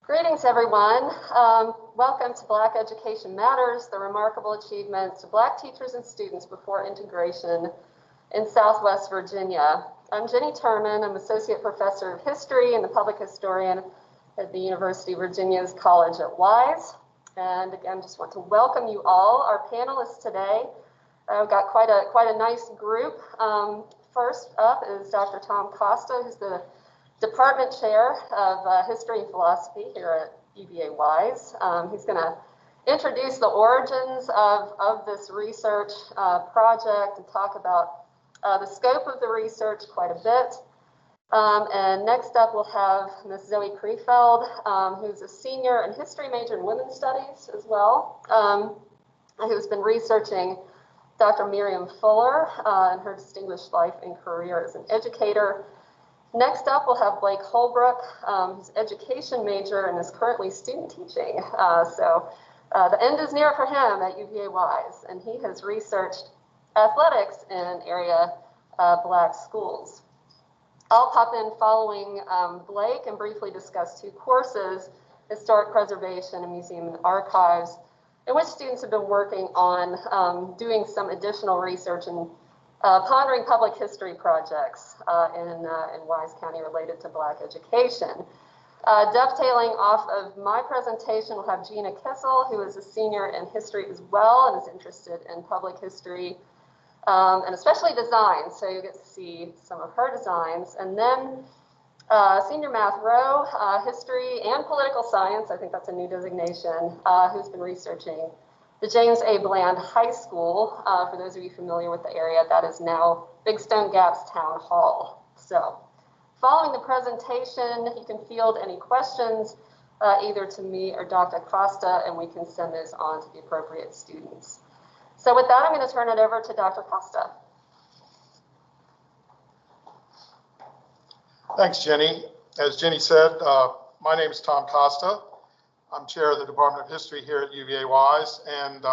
Greetings, everyone. Welcome to Black Education Matters, the remarkable achievements of Black teachers and students before integration in Southwest Virginia. I'm Jenny Turman. I'm Associate Professor of History and the Public Historian at the University of Virginia's College at Wise. And again, just want to welcome you all. Our panelists today, we've got quite a nice group. First up is Dr. Tom Costa, who's the Department Chair of History and Philosophy here at UVA Wise. He's going to introduce the origins of this research project and talk about the scope of the research quite a bit. And next up, we'll have Ms. Zoe Kreefeld, who's a senior and history major in women's studies as well, who's been researching Dr. Miriam Fuller and her distinguished life and career as an educator. Next up, we'll have Blake Holbrook, who's an education major and is currently student teaching. So the end is near for him at UVA Wise, and he has researched athletics in area Black schools. I'll pop in following Blake and briefly discuss two courses, Historic Preservation and Museum and Archives, in which students have been working on doing some additional research and pondering public history projects in Wise County related to Black education. Dovetailing off of my presentation, we'll have Gina Kissel, who is a senior in history as well and is interested in public history and especially design. So you get to see some of her designs. And then Senior Math Rowe, history and political science, I think that's a new designation, who's been researching the James A. Bland High School. For those of you familiar with the area, that is now Big Stone Gaps Town Hall. So following the presentation, you can field any questions either to me or Dr. Costa, and we can send those on to the appropriate students. So with that, I'm going to turn it over to Dr. Costa. Thanks, Jenny. As Jenny said, my name is Tom Costa. I'm chair of the Department of History here at UVA Wise, and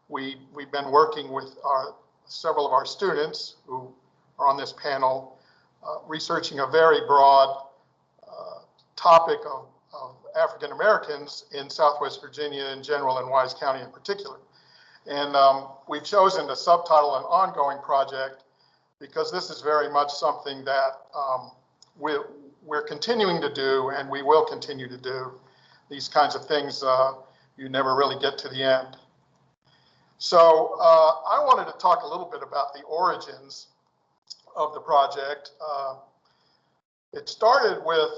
we've been working with several of our students who are on this panel, researching a very broad topic of African Americans in Southwest Virginia in general and Wise County in particular. And we've chosen the subtitle An Ongoing Project because this is very much something that we're continuing to do and we will continue to do. These kinds of things, you never really get to the end. So I wanted to talk a little bit about the origins of the project. It started with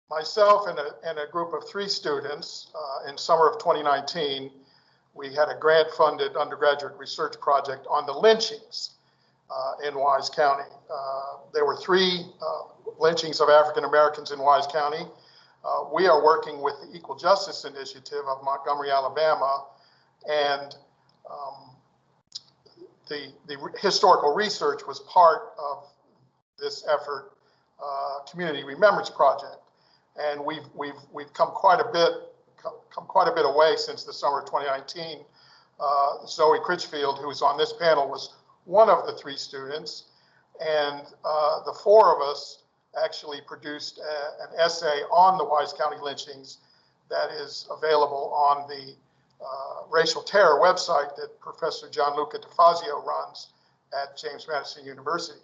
myself and a group of 3 students in summer of 2019. We had a grant-funded undergraduate research project on the lynchings in Wise County. There were 3 lynchings of African Americans in Wise County. We are working with the Equal Justice Initiative of Montgomery, Alabama, and the historical research was part of this effort, Community Remembrance Project, and we've come quite a bit away since the summer of 2019. Zoe Critchfield, who is on this panel, was one of the 3 students, and the 4 of us actually produced an essay on the Wise County lynchings that is available on the Racial Terror website that Professor Gianluca DeFazio runs at James Madison University.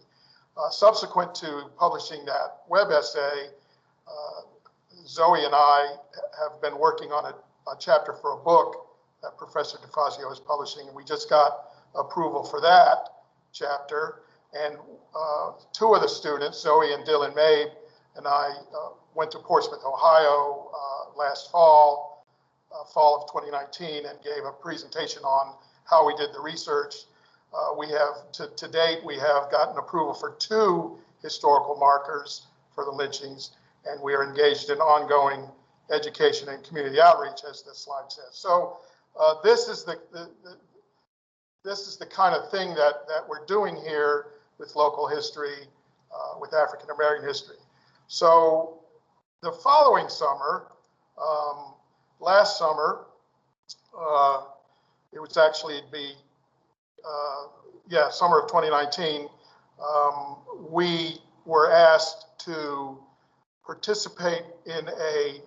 Subsequent to publishing that web essay, Zoe and I have been working on a chapter for a book that Professor DeFazio is publishing, and we just got approval for that chapter. And 2 of the students, Zoe and Dylan Mabe, and I went to Portsmouth, Ohio last fall of 2019, and gave a presentation on how we did the research. We have, to date, we have gotten approval for 2 historical markers for the lynchings, and we are engaged in ongoing education and community outreach, as this slide says. So this is the kind of thing that we're doing here with local history, with African American history. So the following summer, last summer, it was actually summer of 2019, we were asked to participate in a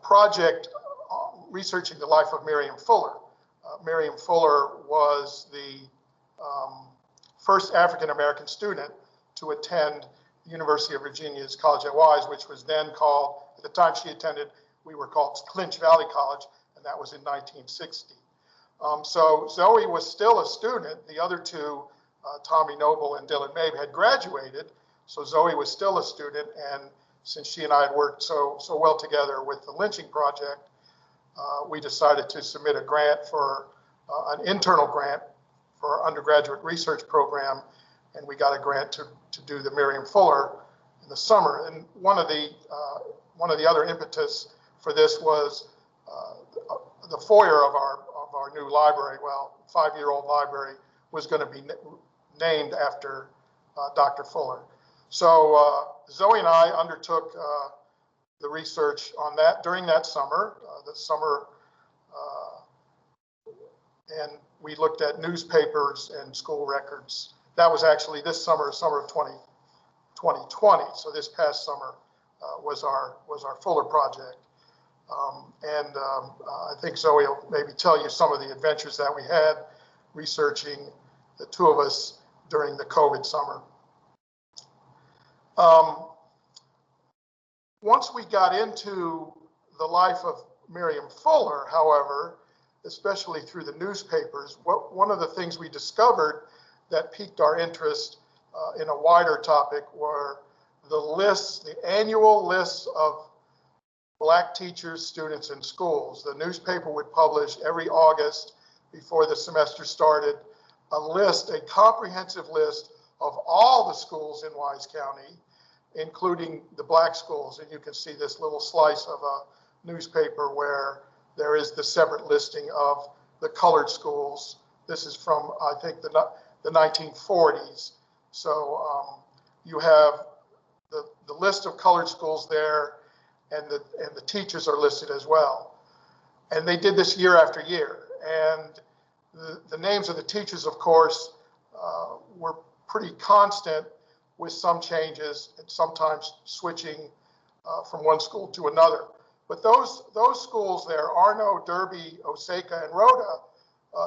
project researching the life of Miriam Fuller. Miriam Fuller was the first African-American student to attend the University of Virginia's College at Wise, which was then called, at the time she attended, we were called Clinch Valley College, and that was in 1960. So Zoe was still a student. The other two, Tommy Noble and Dylan Mabe, had graduated, so Zoe was still a student, and since she and I had worked so well together with the lynching project, we decided to submit a grant for an internal grant for our undergraduate research program, and we got a grant to do the Miriam Fuller in the summer. And one of the other impetus for this was the foyer of our new library, well, 5-year-old library, was going to be named after Dr. Fuller. So Zoe and I undertook the research on that during that summer. And we looked at newspapers and school records. That was actually this summer, summer of 2020. So this past summer was our Fuller project. I think Zoe will maybe tell you some of the adventures that we had researching, the two of us, during the COVID summer. Once we got into the life of Miriam Fuller, however, especially through the newspapers, one of the things we discovered that piqued our interest in a wider topic were the annual lists of Black teachers, students, and schools. The newspaper would publish every August before the semester started a comprehensive list of all the schools in Wise County, including the Black schools. And you can see this little slice of a newspaper where there is the separate listing of the colored schools. This is from, I think, the 1940s. So you have the list of colored schools there, and the teachers are listed as well. And they did this year after year. And the names of the teachers, of course, were pretty constant, with some changes and sometimes switching from one school to another. But those schools there, Arno, Derby, Osaka, and Rhoda,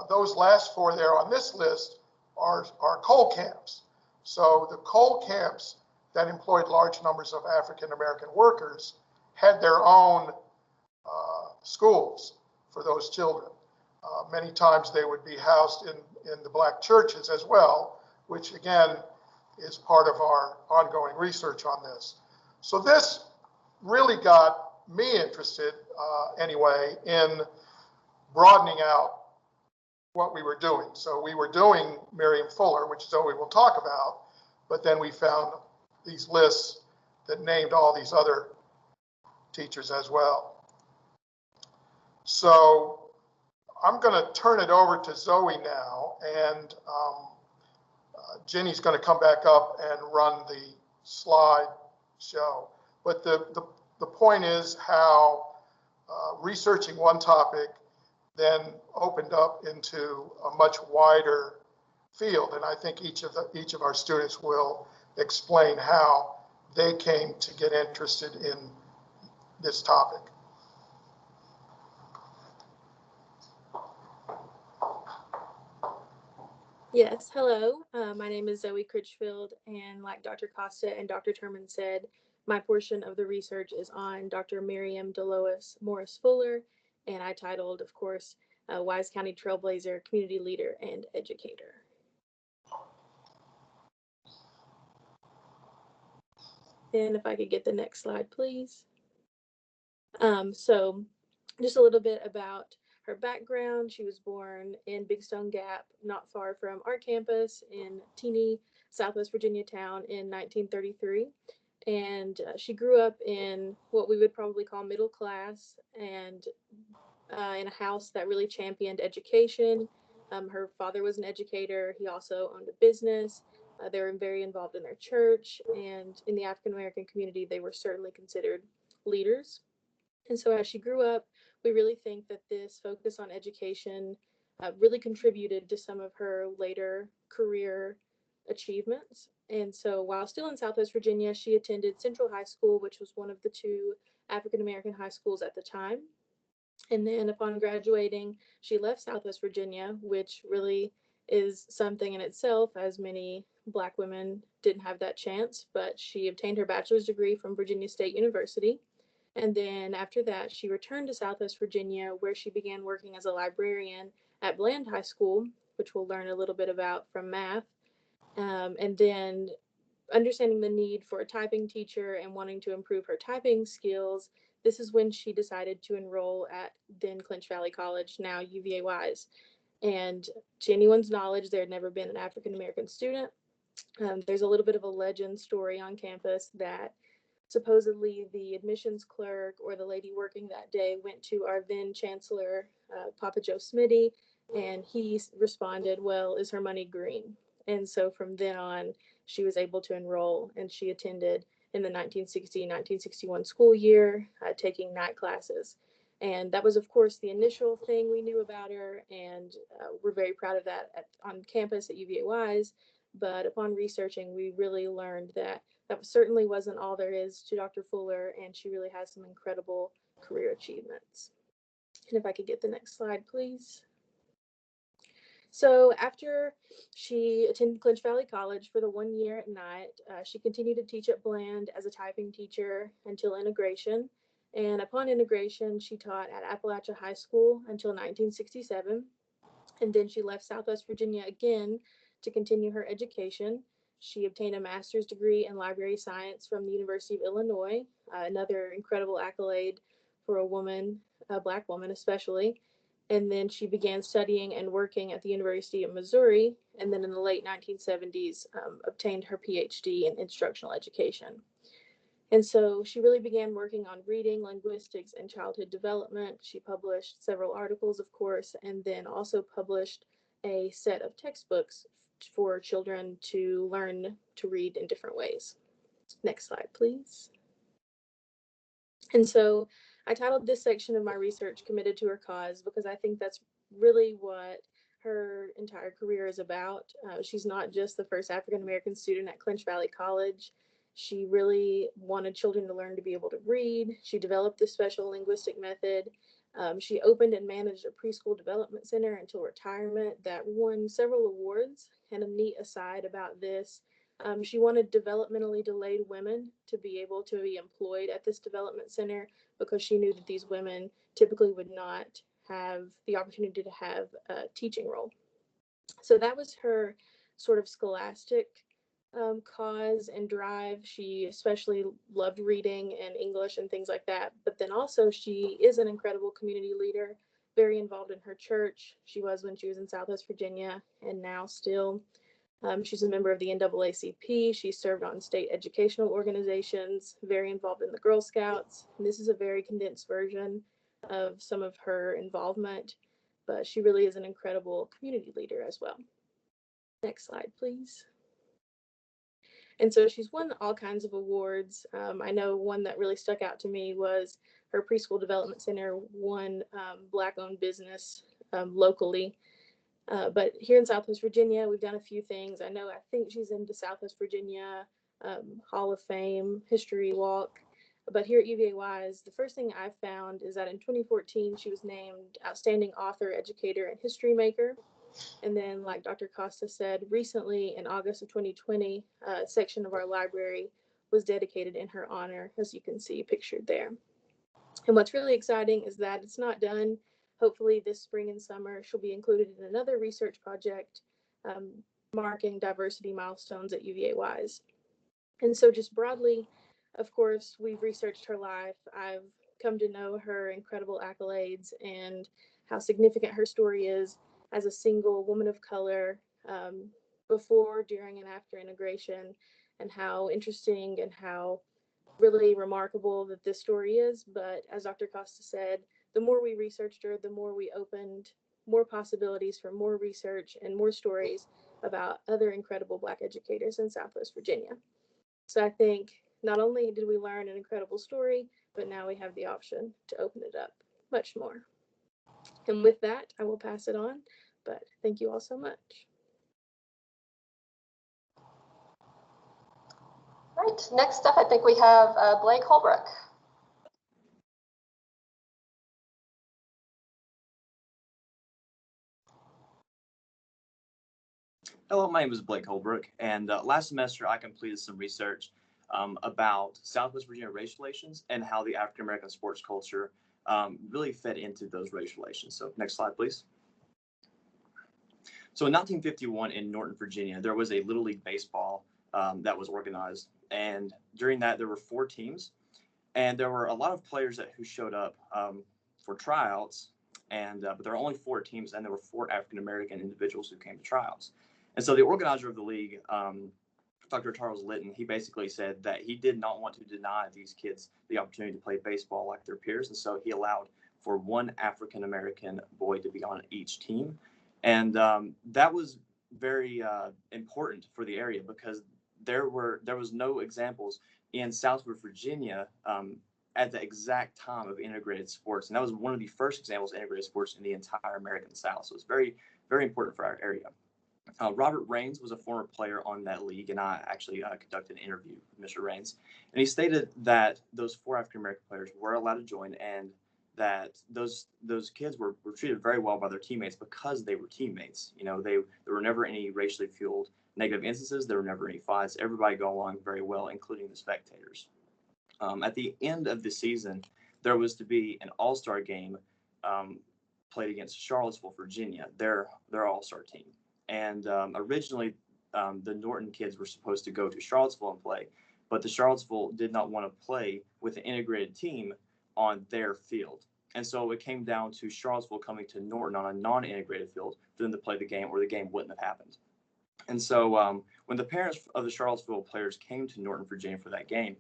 those last four there on this list are coal camps. So the coal camps that employed large numbers of African-American workers had their own schools for those children. Many times they would be housed in the Black churches as well, which again is part of our ongoing research on this. So this really got me interested anyway in broadening out what we were doing. So we were doing Miriam Fuller, which Zoe will talk about, but then we found these lists that named all these other teachers as well. So I'm going to turn it over to Zoe now, and Jenny's going to come back up and run the slide show. But the point is how researching one topic then opened up into a much wider field. And I think each of our students will explain how they came to get interested in this topic. Yes, hello. My name is Zoe Critchfield, and like Dr. Costa and Dr. Turman said, my portion of the research is on Dr. Miriam Delois Morris Fuller, and I titled, of course, Wise County Trailblazer, Community Leader, and Educator. And if I could get the next slide, please. So just a little bit about her background. She was born in Big Stone Gap, not far from our campus in teeny Southwest Virginia town in 1933. And she grew up in what we would probably call middle class, and in a house that really championed education. Her father was an educator. He also owned a business. They were very involved in their church, and in the African American community, they were certainly considered leaders. And so as she grew up, we really think that this focus on education really contributed to some of her later career achievements. And so while still in Southwest Virginia, she attended Central High School, which was one of the two African American high schools at the time. And then upon graduating, she left Southwest Virginia, which really is something in itself, as many Black women didn't have that chance. But she obtained her bachelor's degree from Virginia State University. And then after that, she returned to Southwest Virginia, where she began working as a librarian at Bland High School, which we'll learn a little bit about from math. And then understanding the need for a typing teacher and wanting to improve her typing skills, this is when she decided to enroll at then Clinch Valley College, now UVA Wise. And to anyone's knowledge, there had never been an African American student. There's a little bit of a legend story on campus that supposedly the admissions clerk or the lady working that day went to our then chancellor, Papa Joe Smitty, and he responded, "Well, is her money green?" And so from then on, she was able to enroll, and she attended in the 1960-1961 school year, taking night classes. And that was, of course, the initial thing we knew about her, and we're very proud of that on campus at UVA Wise. But upon researching, we really learned that that certainly wasn't all there is to Dr. Fuller, and she really has some incredible career achievements. And if I could get the next slide, please. So after she attended Clinch Valley College for the 1 year at night, she continued to teach at Bland as a typing teacher until integration. And upon integration, she taught at Appalachian High School until 1967. And then she left Southwest Virginia again to continue her education. She obtained a master's degree in library science from the University of Illinois, another incredible accolade for a woman, a Black woman especially. And then she began studying and working at the University of Missouri, and then in the late 1970s, obtained her PhD in instructional education. And so she really began working on reading, linguistics, and childhood development. She published several articles, of course, and then also published a set of textbooks for children to learn to read in different ways. Next slide, please. And so I titled this section of my research "Committed to Her Cause" because I think that's really what her entire career is about. She's not just the first African American student at Clinch Valley College. She really wanted children to learn to be able to read. She developed this special linguistic method. She opened and managed a preschool development center until retirement that won several awards. And a neat aside about this, she wanted developmentally delayed women to be able to be employed at this development center because she knew that these women typically would not have the opportunity to have a teaching role. So that was her sort of scholastic cause and drive. She especially loved reading and English and things like that. But then also she is an incredible community leader, very involved in her church. She was when she was in Southwest Virginia, and now still. She's a member of the NAACP. She served on state educational organizations, very involved in the Girl Scouts. And this is a very condensed version of some of her involvement, but she really is an incredible community leader as well. Next slide, please. And so she's won all kinds of awards. I know one that really stuck out to me was her preschool development center won Black-owned business locally. But here in Southwest Virginia, we've done a few things. I think she's into Southwest Virginia Hall of Fame History Walk. But here at UVA Wise, the first thing I found is that in 2014, she was named Outstanding Author, Educator, and History Maker. And then, like Dr. Costa said, recently in August of 2020, a section of our library was dedicated in her honor, as you can see pictured there. And what's really exciting is that it's not done. Hopefully this spring and summer, she'll be included in another research project marking diversity milestones at UVA Wise. And so just broadly, of course, we've researched her life. I've come to know her incredible accolades and how significant her story is as a single woman of color before, during, and after integration, and how interesting and how really remarkable that this story is. But as Dr. Costa said, the more we researched her, the more we opened more possibilities for more research and more stories about other incredible Black educators in Southwest Virginia. So I think not only did we learn an incredible story, but now we have the option to open it up much more. And with that, I will pass it on, but thank you all so much. Right, next up, I think we have Blake Holbrook. Hello, my name is Blake Holbrook, and last semester I completed some research about Southwest Virginia race relations and how the African American sports culture really fed into those race relations. So next slide, please. So in 1951 in Norton, Virginia, there was a Little League baseball that was organized, and during that there were 4 teams, and there were a lot of players who showed up for tryouts, and but there were only 4 teams, and there were 4 African American individuals who came to tryouts. And so the organizer of the league, Dr. Charles Litton, he basically said that he did not want to deny these kids the opportunity to play baseball like their peers. And so he allowed for 1 African American boy to be on each team. And that was very important for the area because there was no examples in Southwest Virginia at the exact time of integrated sports. And that was one of the first examples of integrated sports in the entire American South. So it's very, very important for our area. Robert Raines was a former player on that league, and I actually conducted an interview with Mr. Raines. And he stated that those 4 African-American players were allowed to join, and that those kids were treated very well by their teammates because they were teammates. You know, there were never any racially fueled negative instances. There were never any fights. Everybody got along very well, including the spectators. At the end of the season, there was to be an all-star game played against Charlottesville, Virginia, their all-star team. And originally, the Norton kids were supposed to go to Charlottesville and play, but the Charlottesville did not want to play with an integrated team on their field. And so it came down to Charlottesville coming to Norton on a non-integrated field for them to play the game, or the game wouldn't have happened. And so when the parents of the Charlottesville players came to Norton, Virginia for that game,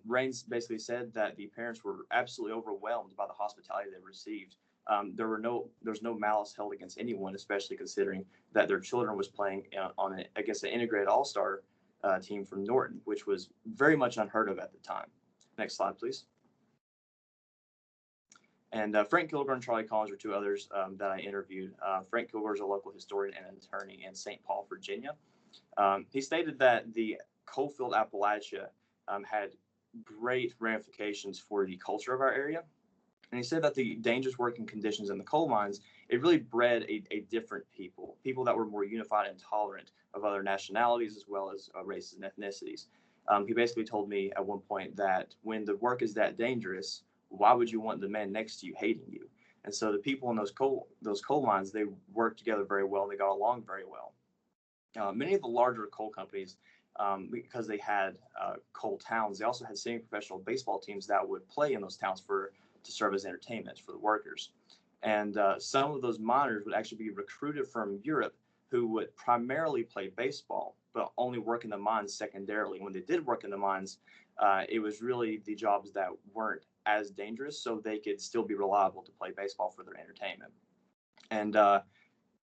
Raines basically said that the parents were absolutely overwhelmed by the hospitality they received. There's no malice held against anyone, especially considering that their children was playing against an integrated all-star team from Norton, which was very much unheard of at the time. Next slide, please. And Frank Kilgore and Charlie Collins were 2 others that I interviewed. Frank Kilgore is a local historian and attorney in St. Paul, Virginia. He stated that the coalfield Appalachia had great ramifications for the culture of our area. And he said that the dangerous working conditions in the coal mines, it really bred a different people that were more unified and tolerant of other nationalities as well as races and ethnicities. He basically told me at one point that when the work is that dangerous, why would you want the man next to you hating you? And so the people in those coal mines, they worked together very well. They got along very well. Many of the larger coal companies, because they had coal towns, they also had semi-professional baseball teams that would play in those towns to serve as entertainment for the workers. And some of those miners would actually be recruited from Europe who would primarily play baseball, but only work in the mines secondarily. When they did work in the mines, it was really the jobs that weren't as dangerous, so they could still be reliable to play baseball for their entertainment. And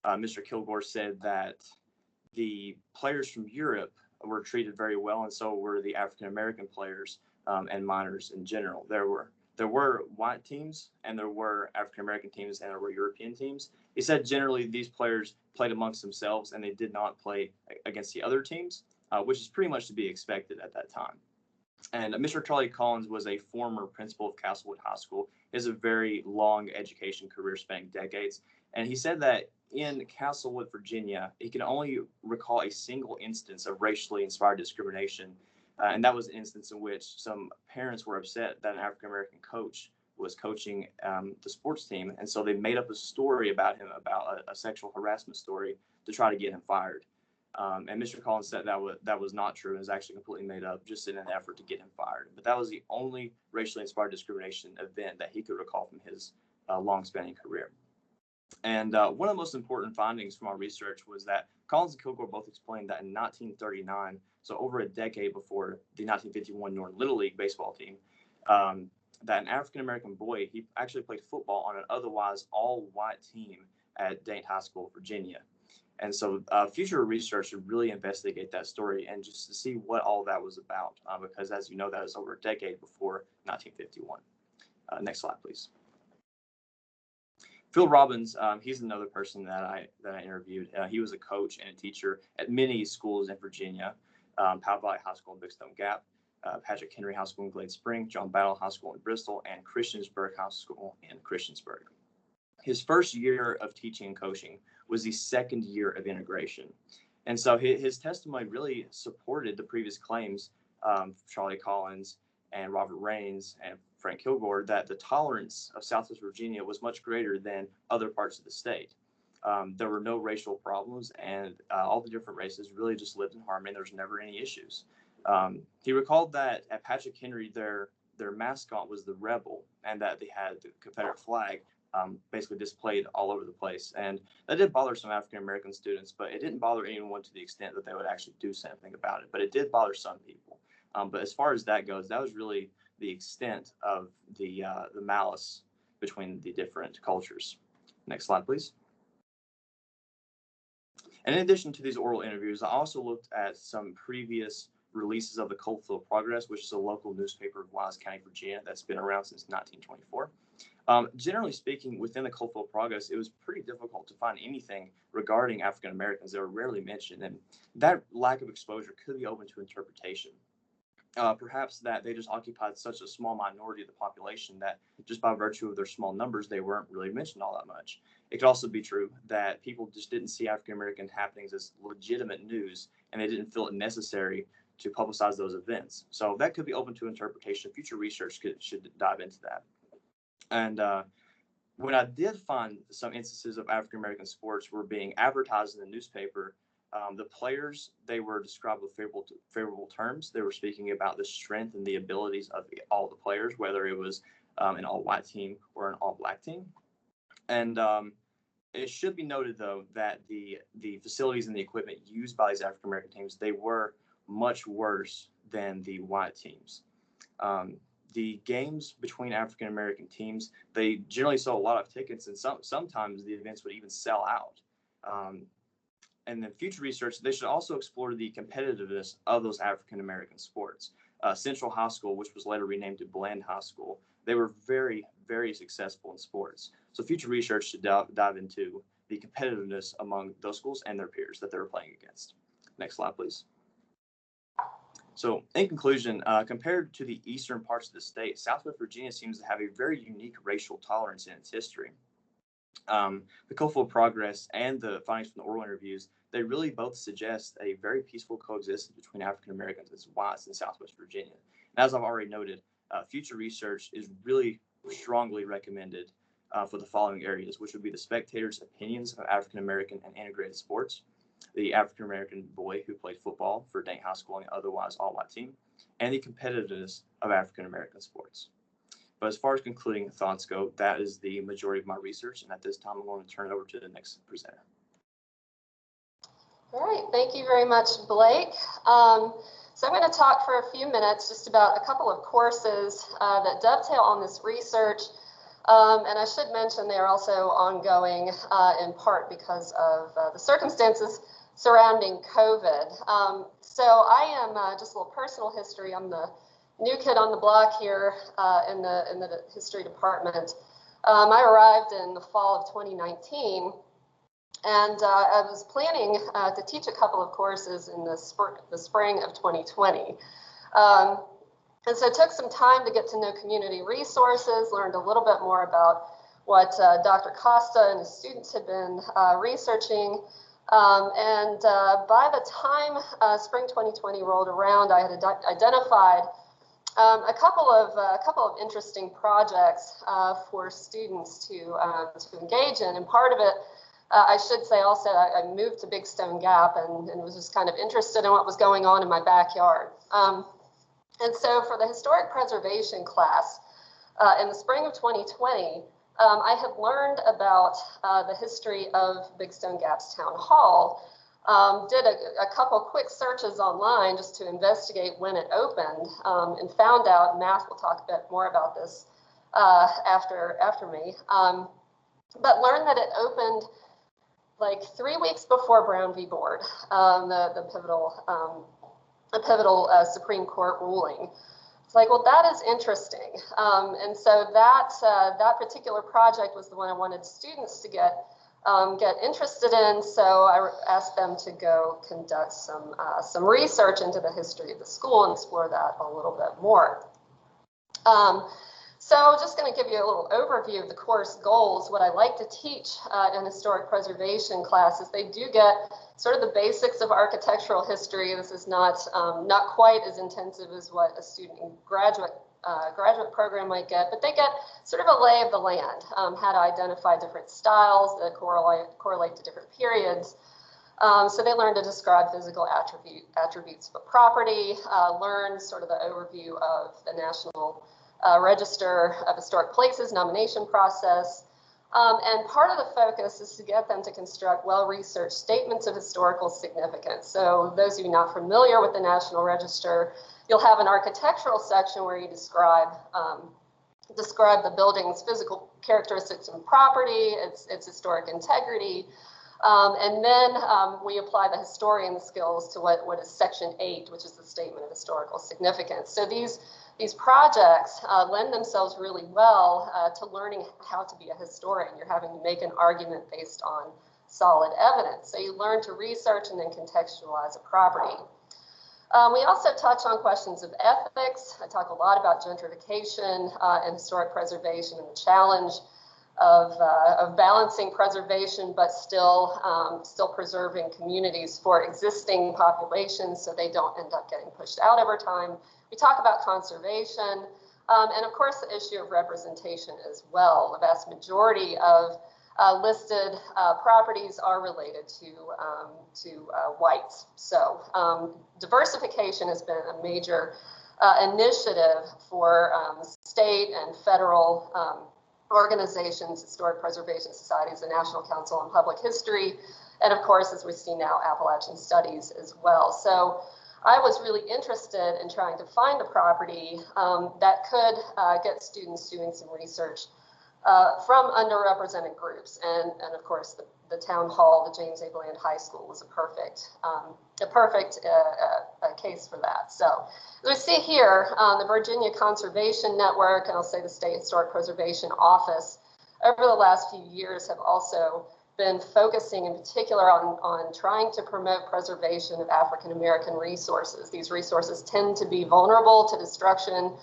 Mr. Kilgore said that the players from Europe were treated very well, and so were the African American players and miners in general. There were white teams, and there were African American teams, and there were European teams. He said generally these players played amongst themselves, and they did not play against the other teams, which is pretty much to be expected at that time. And Mr. Charlie Collins was a former principal of Castlewood High School. He has a very long education career spanning decades. And he said that in Castlewood, Virginia, he can only recall a single instance of racially inspired discrimination. And that was an instance in which some parents were upset that an African-American coach was coaching the sports team. And so they made up a story about him, about a sexual harassment story, to try to get him fired. And Mr. Collins said that was not true and was actually completely made up just in an effort to get him fired. But that was the only racially inspired discrimination event that he could recall from his long-spanning career. And one of the most important findings from our research was that Collins and Kilgore both explained that in 1939, so over a decade before the 1951 Norton Little League baseball team, that an African-American boy, he actually played football on an otherwise all-white team at Dayton High School, Virginia. And so future research should really investigate that story and just to see what all that was about, because as you know, that is over a decade before 1951. Next slide, please. Phil Robbins, he's another person that I interviewed. He was a coach and a teacher at many schools in Virginia. Powell Valley High School in Big Stone Gap, Patrick Henry High School in Glade Spring, John Battle High School in Bristol, and Christiansburg High School in Christiansburg. His first year of teaching and coaching was the second year of integration. And so his testimony really supported the previous claims Charlie Collins and Robert Raines and Frank Kilgore that the tolerance of Southwest Virginia was much greater than other parts of the state. There were no racial problems, and all the different races really just lived in harmony. There was never any issues. He recalled that at Patrick Henry, their mascot was the rebel, and that they had the Confederate flag basically displayed all over the place. And that did bother some African-American students, but it didn't bother anyone to the extent that they would actually do something about it. But it did bother some people. But as far as that goes, that was really the extent of the malice between the different cultures. Next slide, please. And in addition to these oral interviews, I also looked at some previous releases of the Coalfield Progress, which is a local newspaper of Wise County, Virginia, that's been around since 1924. Generally speaking, within the Coalfield Progress, it was pretty difficult to find anything regarding African Americans. They were rarely mentioned, and that lack of exposure could be open to interpretation. Perhaps that they just occupied such a small minority of the population that just by virtue of their small numbers, they weren't really mentioned all that much. It could also be true that people just didn't see African American happenings as legitimate news, and they didn't feel it necessary to publicize those events. So that could be open to interpretation. Future research should dive into that. And when I did find some instances of African American sports were being advertised in the newspaper, the players, they were described with favorable terms. They were speaking about the strength and the abilities of all the players, whether it was an all-white team or an all-black team. And it should be noted, though, that the facilities and the equipment used by these African American teams, they were much worse than the white teams. The games between African American teams, they generally sold a lot of tickets, and sometimes the events would even sell out. And then future research, they should also explore the competitiveness of those African American sports. Central High School, which was later renamed to Bland High School, they were very, very successful in sports. So future research should dive into the competitiveness among those schools and their peers that they were playing against. Next slide, please. So in conclusion, compared to the eastern parts of the state, Southwest Virginia seems to have a very unique racial tolerance in its history. The Coalfield Progress and the findings from the oral interviews, they really both suggest a very peaceful coexistence between African Americans and whites in Southwest Virginia. And as I've already noted, future research is really strongly recommended for the following areas, which would be the spectators' opinions of African American and integrated sports, the African American boy who played football for Dane High School and otherwise all-white team, and the competitiveness of African American sports. But as far as concluding thoughts go, that is the majority of my research, and at this time, I'm going to turn it over to the next presenter. All right, thank you very much, Blake. So I'm going to talk for a few minutes just about a couple of courses that dovetail on this research. And I should mention they are also ongoing in part because of the circumstances surrounding COVID. So I am just a little personal history. I'm the new kid on the block here in the history department. I arrived in the fall of 2019, and I was planning to teach a couple of courses in the spring of 2020. And so it took some time to get to know community resources, learned a little bit more about what Dr. Costa and his students had been researching. And by the time spring 2020 rolled around, I had identified a couple of interesting projects for students to engage in. And part of it, I should say also, I moved to Big Stone Gap and was just kind of interested in what was going on in my backyard. And so for the historic preservation class in the spring of 2020, I had learned about the history of Big Stone Gap's town hall. Did a couple quick searches online just to investigate when it opened, and found out, Matt will talk a bit more about this after me, but learned that it opened like 3 weeks before Brown v. Board, the pivotal Supreme Court ruling. It's like, well, that is interesting. And so that particular project was the one I wanted students to get get interested in. So I asked them to go conduct some research into the history of the school and explore that a little bit more. So just going to give you a little overview of the course goals. What I like to teach in historic preservation classes, they do get sort of the basics of architectural history. This is not quite as intensive as what a student in graduate program might get, but they get sort of a lay of the land, how to identify different styles that correlate to different periods. So they learn to describe physical attributes of a property, learn sort of the overview of the National Register of Historic Places nomination process. And part of the focus is to get them to construct well-researched statements of historical significance. So those of you not familiar with the National Register, you'll have an architectural section where you describe the building's physical characteristics and property, its historic integrity. And then we apply the historian skills to what is Section 8, which is the Statement of Historical Significance. So these projects lend themselves really well to learning how to be a historian. You're having to make an argument based on solid evidence. So you learn to research and then contextualize a property. We also touch on questions of ethics. I talk a lot about gentrification and historic preservation and the challenge of balancing preservation, but still preserving communities for existing populations so they don't end up getting pushed out over time. We talk about conservation, and of course the issue of representation as well. The vast majority of listed properties are related to whites. So diversification has been a major initiative for state and federal organizations, historic preservation societies, the National Council on Public History, and of course, as we see now, Appalachian Studies as well. So I was really interested in trying to find a property that could get students doing some research from underrepresented groups. And of course, the town hall, the James A. Bland High School was a perfect case for that. So as we see here, the Virginia Conservation Network, and I'll say the State Historic Preservation Office, over the last few years have also been focusing in particular on trying to promote preservation of African American resources. These resources tend to be vulnerable to destruction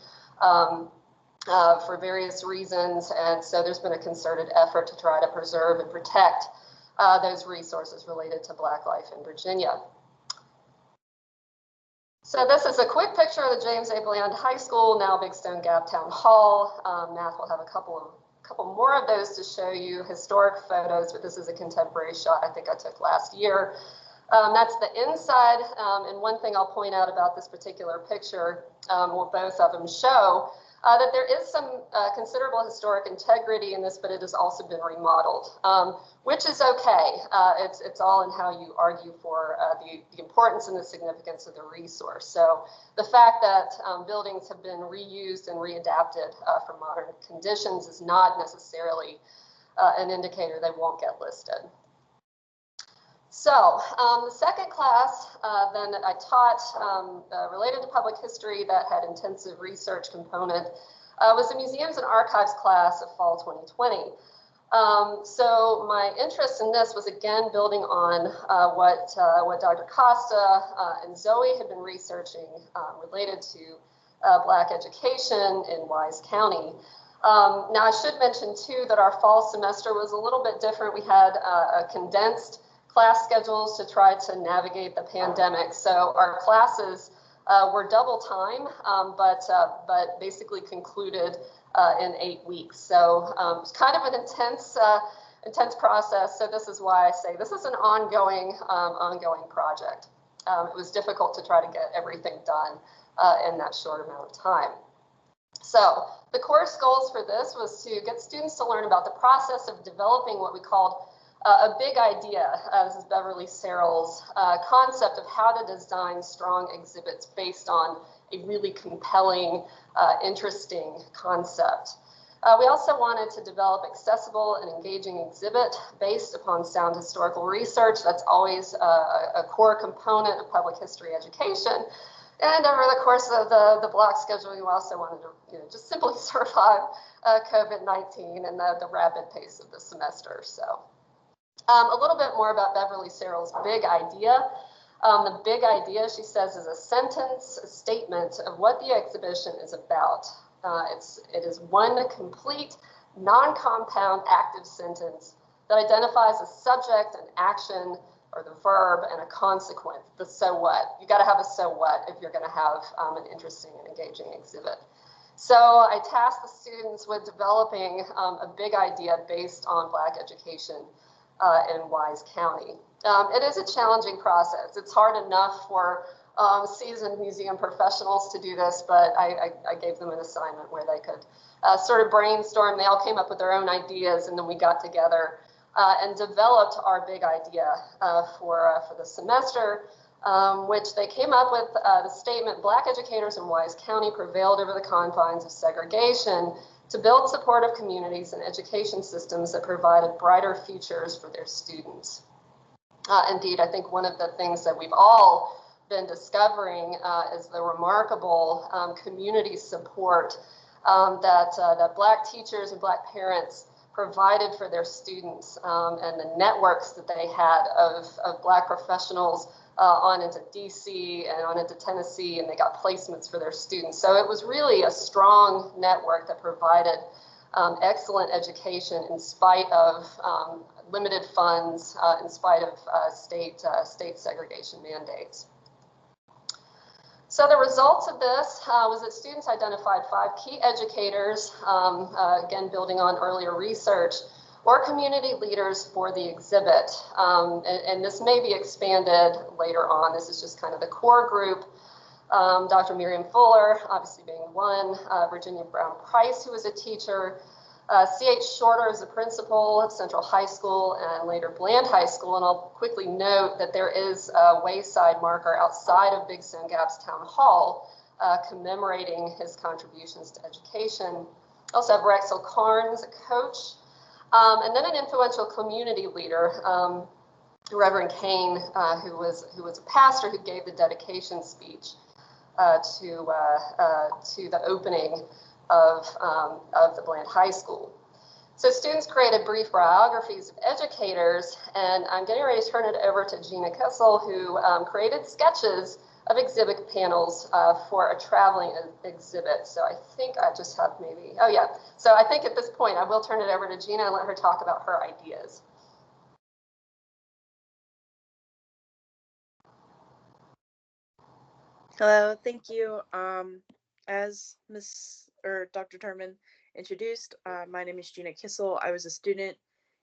for various reasons, and so there's been a concerted effort to try to preserve and protect those resources related to Black life in Virginia. So this is a quick picture of the James A. Bland High School, now Big Stone Gap Town Hall. Matt will have a couple more of those to show you, historic photos, but this is a contemporary shot I think I took last year. That's the inside, and one thing I'll point out about this particular picture, well, both of them show that there is some considerable historic integrity in this, but it has also been remodeled, which is okay. It's all in how you argue for the importance and the significance of the resource. So the fact that buildings have been reused and readapted for modern conditions is not necessarily an indicator they won't get listed. So the second class then that I taught related to public history that had intensive research component was the Museums and Archives class of fall 2020. So my interest in this was again building on what Dr. Costa and Zoe had been researching related to Black education in Wise County. Now I should mention too that our fall semester was a little bit different. We had a condensed class schedules to try to navigate the pandemic. So our classes were double time, but basically concluded in 8 weeks. So it's kind of an intense process. So this is why I say this is an ongoing project. It was difficult to try to get everything done in that short amount of time. So the course goals for this was to get students to learn about the process of developing what we called a big idea. This is Beverly Searle's concept of how to design strong exhibits based on a really compelling, interesting concept. We also wanted to develop accessible and engaging exhibit based upon sound historical research. That's always a core component of public history education. And over the course of the block schedule, we also wanted to just simply survive COVID-19 and the rapid pace of the semester. So A little bit more about Beverly Searle's big idea. The big idea, she says, is a sentence, a statement of what the exhibition is about. It is one complete, non-compound active sentence that identifies a subject, an action, or the verb, and a consequence, the so what. You got to have a so what if you're going to have an interesting and engaging exhibit. So I tasked the students with developing a big idea based on Black education in Wise County. It is a challenging process. It's hard enough for seasoned museum professionals to do this, but I gave them an assignment where they could sort of brainstorm. They all came up with their own ideas, and then we got together and developed our big idea for the semester, which they came up with the statement, Black educators in Wise County prevailed over the confines of segregation to build supportive communities and education systems that provided brighter futures for their students. Indeed, I think one of the things that we've all been discovering is the remarkable community support that Black teachers and Black parents provided for their students, and the networks that they had of Black professionals on into DC and on into Tennessee, and they got placements for their students. So it was really a strong network that provided excellent education in spite of limited funds, in spite of state segregation mandates. So the results of this was that students identified 5 key educators, again, building on earlier research, or community leaders for the exhibit. And this may be expanded later on. This is just kind of the core group. Dr. Miriam Fuller, obviously being one, Virginia Brown Price, who was a teacher, C.H. Shorter is the principal at Central High School and later Bland High School. And I'll quickly note that there is a wayside marker outside of Big Stone Gap's Town Hall commemorating his contributions to education. Also have Rexel Carnes, a coach, and then an influential community leader, Reverend Kane, who was a pastor who gave the dedication speech to the opening of the Bland High School. So students created brief biographies of educators, and I'm getting ready to turn it over to Gina Kessel, who created sketches of exhibit panels for a traveling exhibit. So I think I just have maybe, oh yeah. So I think at this point I will turn it over to Gina and let her talk about her ideas. Hello, thank you. As Dr. Turman introduced, my name is Gina Kissel. I was a student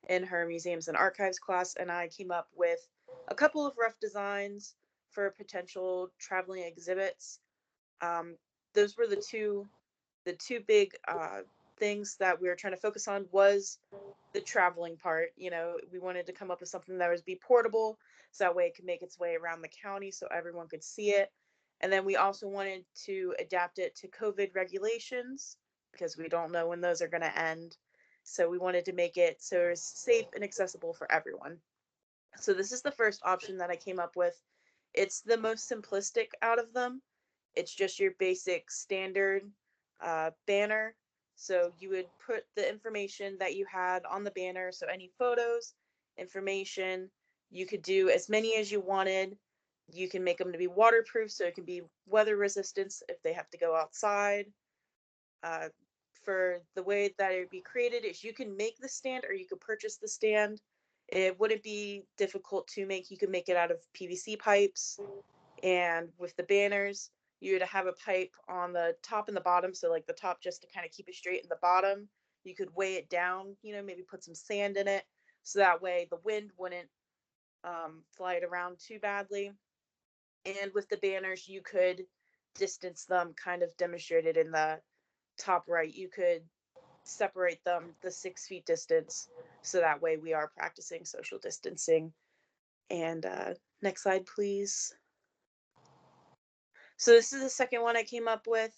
in her museums and archives class, and I came up with a couple of rough designs for potential traveling exhibits. Those were the two big things that we were trying to focus on was the traveling part. You know, we wanted to come up with something that would be portable, so that way it could make its way around the county so everyone could see it. And then we also wanted to adapt it to COVID regulations because we don't know when those are going to end. So we wanted to make it so it's safe and accessible for everyone. So this is the first option that I came up with. It's the most simplistic out of them. It's just your basic standard banner. So you would put the information that you had on the banner. So any photos, information, you could do as many as you wanted. You can make them to be waterproof, so it can be weather resistance if they have to go outside. For the way that it would be created is you can make the stand or you could purchase the stand. It wouldn't be difficult to make. You could make it out of PVC pipes. And with the banners, you would have a pipe on the top and the bottom. So like the top just to kind of keep it straight, and the bottom, you could weigh it down, you know, maybe put some sand in it. So that way the wind wouldn't fly it around too badly. And with the banners, you could distance them, kind of demonstrated in the top right. You could separate them the 6 feet distance. So that way we are practicing social distancing. And next slide, please. So this is the second one I came up with.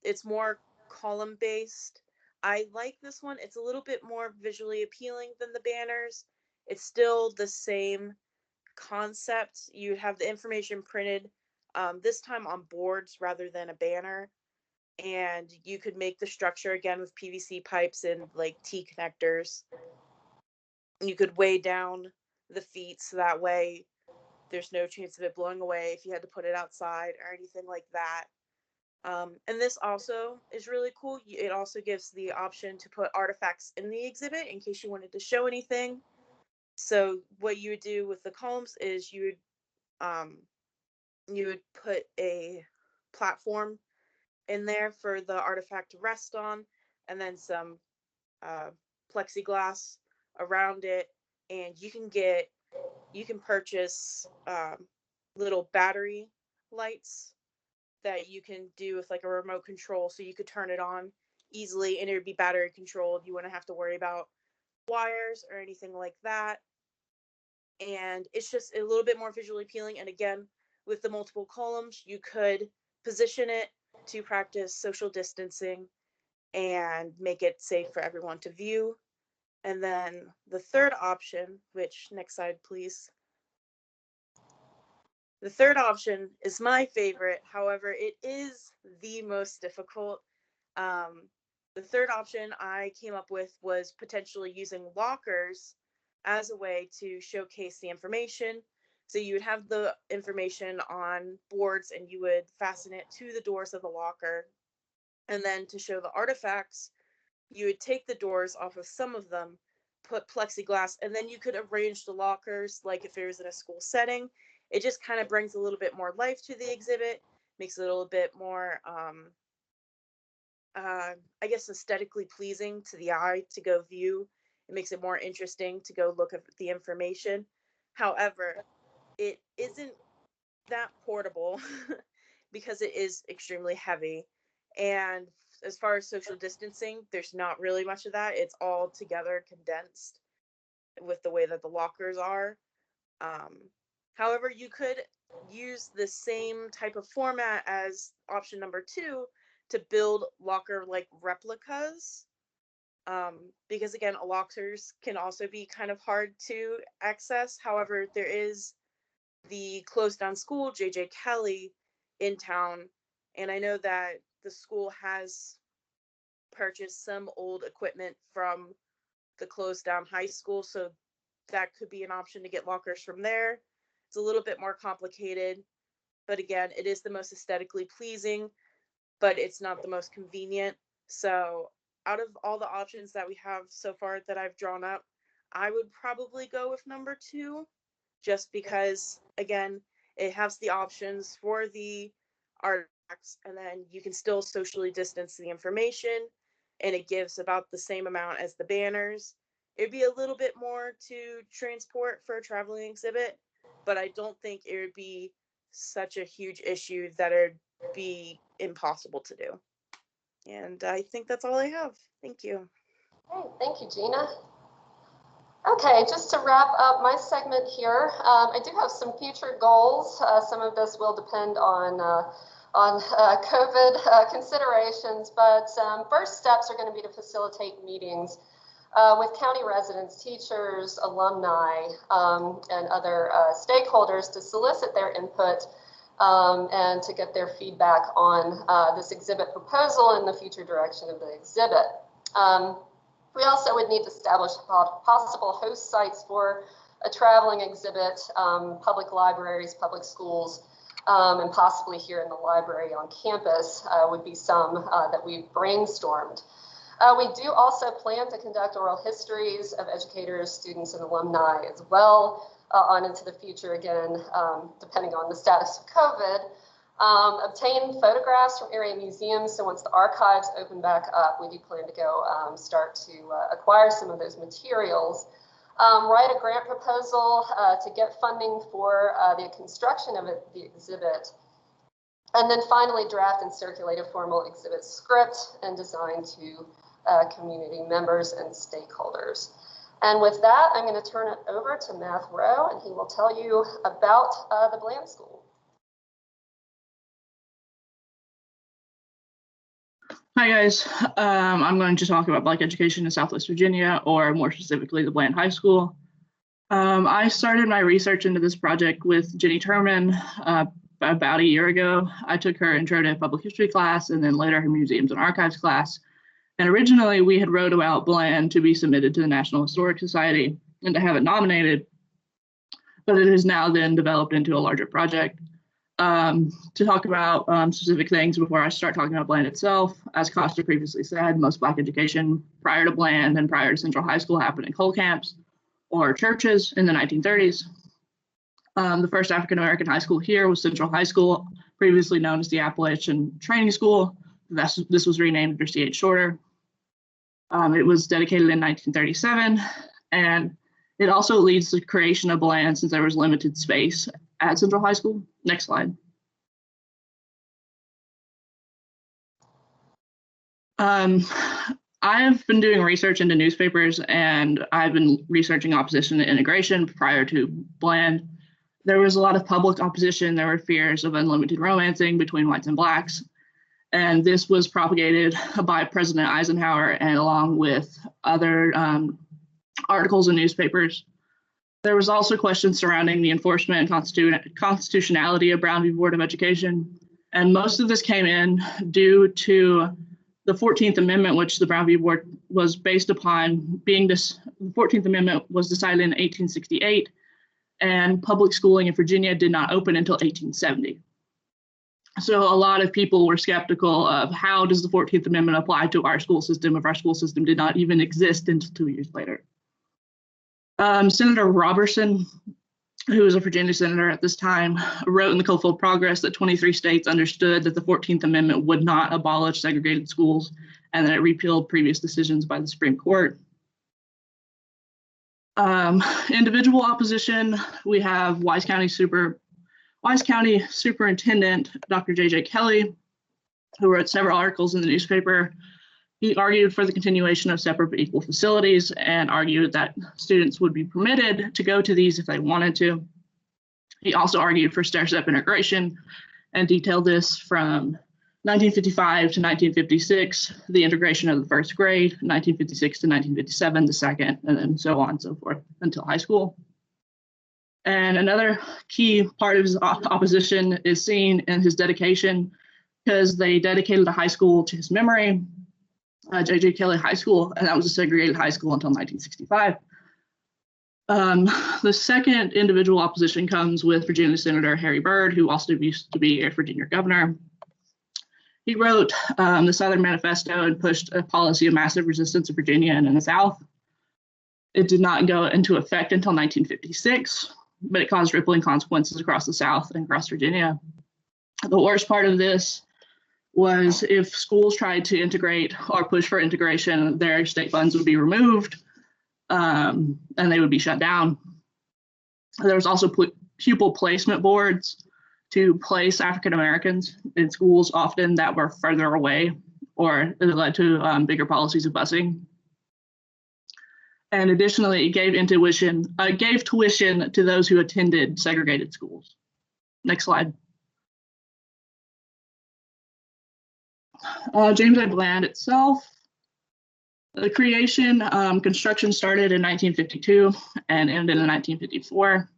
It's more column based. I like this one. It's a little bit more visually appealing than the banners. It's still the same concept. You have the information printed, this time on boards rather than a banner. And you could make the structure again with PVC pipes and like T connectors. you could weigh down the feet so that way there's no chance of it blowing away if you had to put it outside or anything like that. And this also is really cool. It also gives the option to put artifacts in the exhibit in case you wanted to show anything. So what you would do with the columns is you would put a platform in there for the artifact to rest on, and then some plexiglass around it, and you can purchase little battery lights that you can do with like a remote control, so you could turn it on easily and it would be battery controlled. You wouldn't have to worry about wires or anything like that, and it's just a little bit more visually appealing. And again, with the multiple columns, you could position it to practice social distancing and make it safe for everyone to view. And then the third option, which next slide, please. The third option is my favorite. However, it is the most difficult. The third option I came up with was potentially using lockers as a way to showcase the information. So you would have the information on boards and you would fasten it to the doors of the locker. And then to show the artifacts, you would take the doors off of some of them, put plexiglass, and then you could arrange the lockers like if it was in a school setting. It just kind of brings a little bit more life to the exhibit, makes it a little bit more, I guess, aesthetically pleasing to the eye to go view. It makes it more interesting to go look at the information. However, it isn't that portable because it is extremely heavy. And as far as social distancing, there's not really much of that. It's all together condensed with the way that the lockers are. However, you could use the same type of format as option number 2 to build locker-like replicas. Because again, lockers can also be kind of hard to access. However, there is the closed down school, J.J. Kelly, in town. And I know that the school has purchased some old equipment from the closed down high school. So that could be an option to get lockers from there. It's a little bit more complicated, but again, it is the most aesthetically pleasing, but it's not the most convenient. So out of all the options that we have so far that I've drawn up, I would probably go with number 2, just because, again, it has the options for the artifacts, and then you can still socially distance the information, and it gives about the same amount as the banners. It'd be a little bit more to transport for a traveling exhibit, but I don't think it would be such a huge issue that it'd be impossible to do. And I think that's all I have. Thank you. Great, thank you, Gina. Okay, just to wrap up my segment here, I do have some future goals. Some of this will depend on COVID considerations, but first steps are going to be to facilitate meetings with county residents, teachers, alumni, and other stakeholders to solicit their input and to get their feedback on this exhibit proposal and the future direction of the exhibit. We also would need to establish possible host sites for a traveling exhibit, public libraries, public schools, and possibly here in the library on campus would be some that we've brainstormed. We do also plan to conduct oral histories of educators, students, and alumni as well on into the future, again, depending on the status of COVID. Obtain photographs from area museums. So once the archives open back up, we do plan to go start to acquire some of those materials. Write a grant proposal to get funding for the construction of the exhibit. And then finally, draft and circulate a formal exhibit script and design to community members and stakeholders. And with that, I'm going to turn it over to Matt Rowe, and he will tell you about the Bland School. Hi guys, I'm going to talk about Black education in Southwest Virginia, or more specifically the Bland High School. I started my research into this project with Jenny Turman about a year ago. I took her intro to public history class and then later her museums and archives class. And originally we had wrote about Bland to be submitted to the National Historic Society. and to have it nominated, but it has now then developed into a larger project. To talk about specific things before I start talking about Bland itself, as Costa previously said, most Black education prior to Bland and prior to Central High School happened in coal camps or churches in the 1930s. The first African American high school here was Central High School, previously known as the Appalachian Training School. This was renamed after C.H. Shorter. It was dedicated in 1937, and it also leads to the creation of Bland since there was limited space at Central High School. Next slide. I've been doing research into newspapers, and I've been researching opposition to integration prior to Bland. There was a lot of public opposition. There were fears of unlimited romancing between whites and Blacks. And this was propagated by President Eisenhower and along with other articles in newspapers. There was also questions surrounding the enforcement and constitutionality of Brown v. Board of Education. And most of this came in due to the 14th Amendment, which the Brown v. Board was based upon being this. The 14th Amendment was decided in 1868, and public schooling in Virginia did not open until 1870. So a lot of people were skeptical of how does the 14th Amendment apply to our school system if our school system did not even exist until 2 years later. Senator Robertson, who was a Virginia senator at this time, wrote in the Coalfield Progress that 23 states understood that the 14th Amendment would not abolish segregated schools and that it repealed previous decisions by the Supreme Court. Individual opposition, we have Wise County Superintendent Dr. J.J. Kelly, who wrote several articles in the newspaper. He argued for the continuation of separate but equal facilities and argued that students would be permitted to go to these if they wanted to. He also argued for stair-step integration and detailed this from 1955 to 1956, the integration of the first grade, 1956 to 1957, the second, and then so on and so forth until high school. And another key part of his opposition is seen in his dedication, because they dedicated a high school to his memory, J.J. Kelly High School, and that was a segregated high school until 1965. The second individual opposition comes with Virginia Senator Harry Byrd, who also used to be a Virginia governor. He wrote the Southern Manifesto and pushed a policy of massive resistance in Virginia and in the South. It did not go into effect until 1956, but it caused rippling consequences across the South and across Virginia. The worst part of this was if schools tried to integrate or push for integration, their state funds would be removed and they would be shut down. There was also pupil placement boards to place African Americans in schools often that were further away, or it led to bigger policies of busing. And additionally, it gave tuition to those who attended segregated schools. Next slide. James A. Bland itself. The creation, construction started in 1952 and ended in 1954.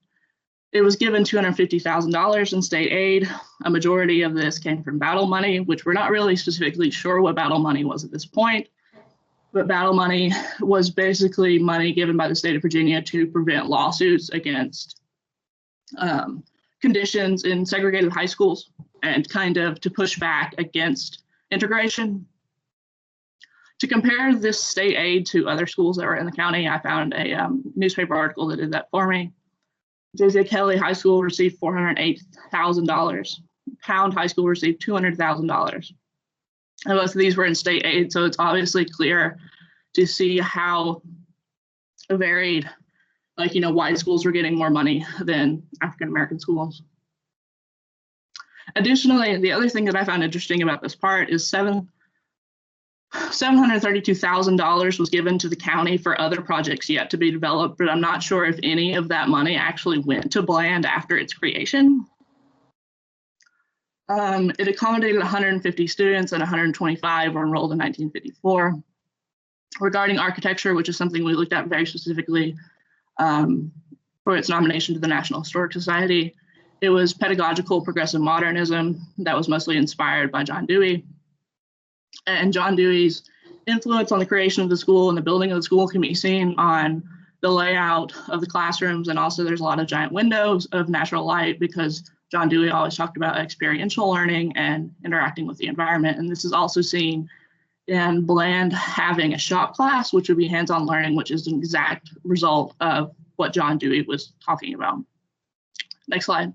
It was given $250,000 in state aid. A majority of this came from battle money, which we're not really specifically sure what battle money was at this point. But battle money was basically money given by the state of Virginia to prevent lawsuits against conditions in segregated high schools and kind of to push back against integration. To compare this state aid to other schools that were in the county, I found a newspaper article that did that for me. J.J. Kelly High School received $408,000. Pound High School received $200,000. And most of these were in state aid, so it's obviously clear to see how varied, white schools were getting more money than African American schools. Additionally, the other thing that I found interesting about this part is $732,000 was given to the county for other projects yet to be developed, but I'm not sure if any of that money actually went to Bland after its creation. It accommodated 150 students and 125 were enrolled in 1954. Regarding architecture, which is something we looked at very specifically for its nomination to the National Historic Society, it was pedagogical progressive modernism that was mostly inspired by John Dewey. And John Dewey's influence on the creation of the school and the building of the school can be seen on the layout of the classrooms, and also there's a lot of giant windows of natural light because John Dewey always talked about experiential learning and interacting with the environment. And this is also seen in Bland having a shop class, which would be hands-on learning, which is an exact result of what John Dewey was talking about. Next slide.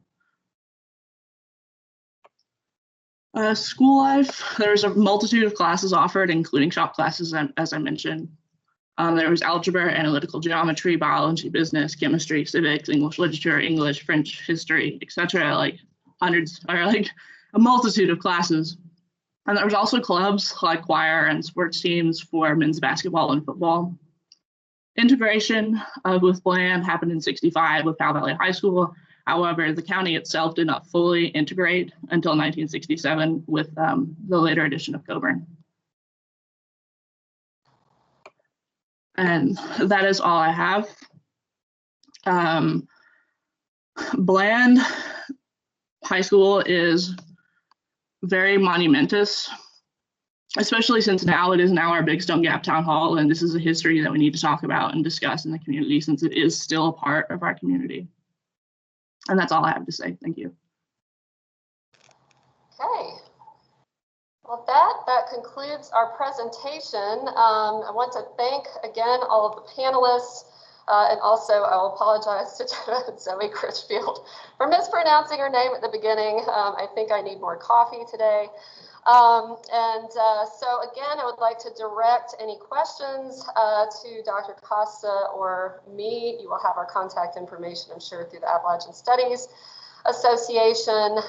School life, there's a multitude of classes offered, including shop classes, as I mentioned. There was algebra, analytical geometry, biology, business, chemistry, civics, English literature, English, French, history, etc. Like hundreds, or like a multitude of classes. And there was also clubs like choir and sports teams for men's basketball and football. Integration with Bland happened in '65 with Powell Valley High School. However, the county itself did not fully integrate until 1967 with the later addition of Coburn. And that is all I have. Bland High School is very monumentous, especially since now it is now our Big Stone Gap Town Hall, and this is a history that we need to talk about and discuss in the community since it is still a part of our community. And that's all I have to say. Thank you. Okay. Well, that concludes our presentation. I want to thank again all of the panelists, and also I'll apologize to Zoe Critchfield for mispronouncing her name at the beginning. I think I need more coffee today. So again, I would like to direct any questions to Dr. Costa or me. You will have our contact information, I'm sure, through the Appalachian Studies Association.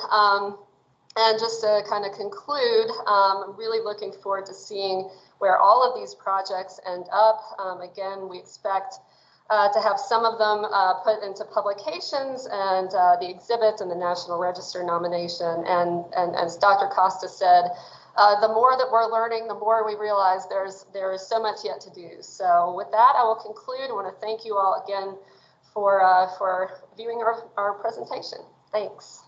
And just to kind of conclude, I'm really looking forward to seeing where all of these projects end up. Again, we expect to have some of them put into publications and the exhibit and the National Register nomination. And as Dr. Costa said, the more that we're learning, the more we realize there is so much yet to do. So with that, I will conclude. I want to thank you all again for viewing our presentation. Thanks.